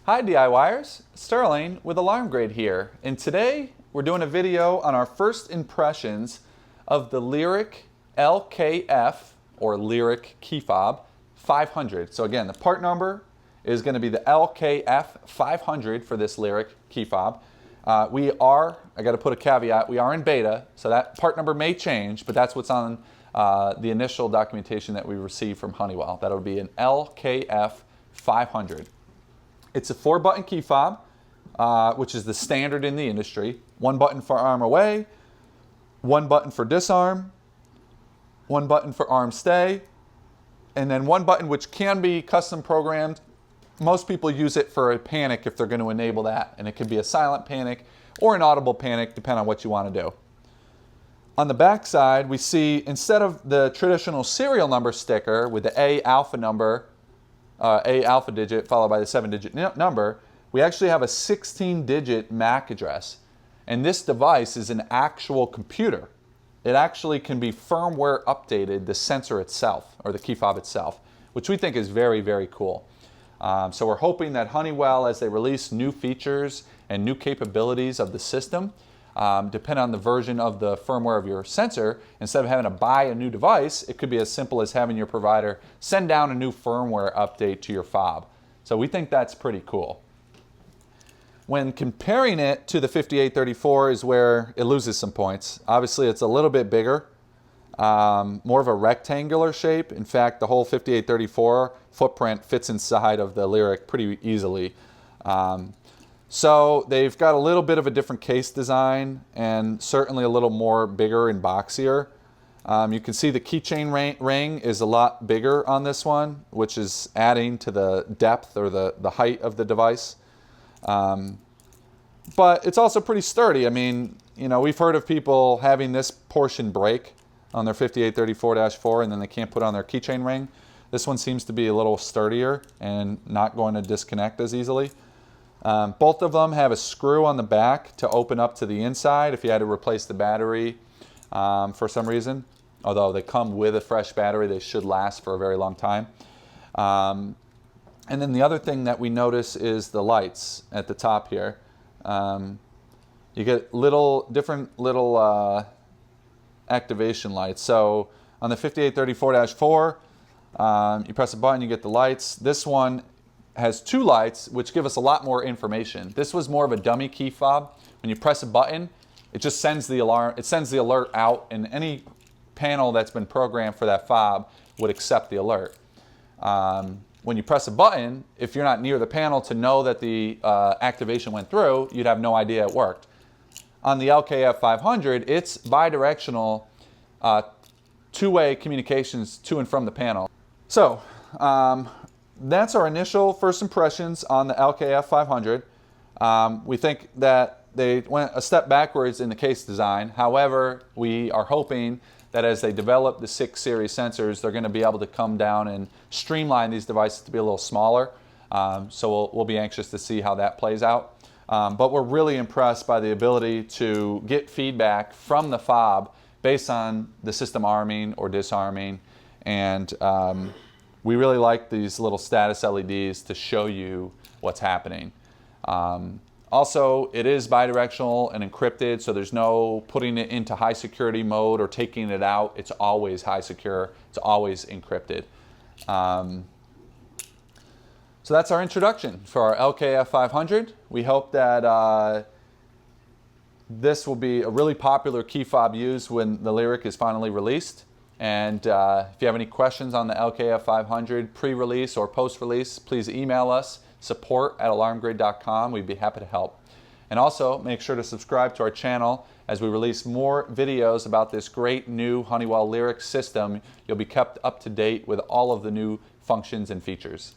Hi DIYers, Sterling with Alarm Grade here, and today we're doing a video on our first impressions of the LYNX LKF or LYNX key fob 500. So again, the part number is going to be the LKF 500 for this LYNX key fob. I got to put a caveat, we are in beta, so that part number may change, but that's what's on the initial documentation that we received from Honeywell. That'll be an LKF 500. It's a 4-button key fob, which is the standard in the industry. 1 button for arm away, 1 button for disarm, 1 button for arm stay, and then 1 button which can be custom programmed. Most people use it for a panic if they're going to enable that, and it could be a silent panic or an audible panic depending on what you want to do. On the back side, we see instead of the traditional serial number sticker with the A alpha number, A alpha digit followed by the 7-digit number, we actually have a 16-digit MAC address. And this device is an actual computer. It actually can be firmware updated, the sensor itself, or the key fob itself, which we think is very, very cool. So we're hoping that Honeywell, as they release new features and new capabilities of the system, depending on the version of the firmware of your sensor, instead of having to buy a new device, it could be as simple as having your provider send down a new firmware update to your fob. So we think that's pretty cool. When comparing it to the 5834 is where it loses some points. Obviously it's a little bit bigger, more of a rectangular shape. In fact, the whole 5834 footprint fits inside of the LYNX pretty easily. So they've got a little bit of a different case design and certainly a little more bigger and boxier. You can see the keychain ring is a lot bigger on this one, which is adding to the depth or the height of the device. But it's also pretty sturdy. I mean, you know, we've heard of people having this portion break on their 5834-4 and then they can't put on their keychain ring. This one seems to be a little sturdier and not going to disconnect as easily. Both of them have a screw on the back to open up to the inside if you had to replace the battery for some reason. Although they come with a fresh battery, they should last for a very long time. And then the other thing that we notice is the lights at the top here. You get different little activation lights. So on the 5834-4, you press a button, you get the lights. This one has 2 lights, which give us a lot more information. This was more of a dummy key fob. When you press a button, it just sends the alarm. It sends the alert out, and any panel that's been programmed for that fob would accept the alert. When you press a button, if you're not near the panel to know that the activation went through, you'd have no idea it worked. On the LKF 500, it's bidirectional, 2-way communications to and from the panel. So that's our initial first impressions on the LKF 500. We think that they went a step backwards in the case design. However, we are hoping that as they develop the 6 series sensors, they're going to be able to come down and streamline these devices to be a little smaller. So we'll be anxious to see how that plays out. But we're really impressed by the ability to get feedback from the fob based on the system arming or disarming. And we really like these little status LEDs to show you what's happening. Also, it is bidirectional and encrypted, so there's no putting it into high security mode or taking it out. It's always high secure. It's always encrypted. So that's our introduction for our LKF 500. We hope that this will be a really popular key fob used when the LYNX is finally released. And if you have any questions on the LKF 500 pre-release or post-release, please email us, support@alarmgrade.com. We'd be happy to help. And also, make sure to subscribe to our channel as we release more videos about this great new Honeywell LYNX system. You'll be kept up to date with all of the new functions and features.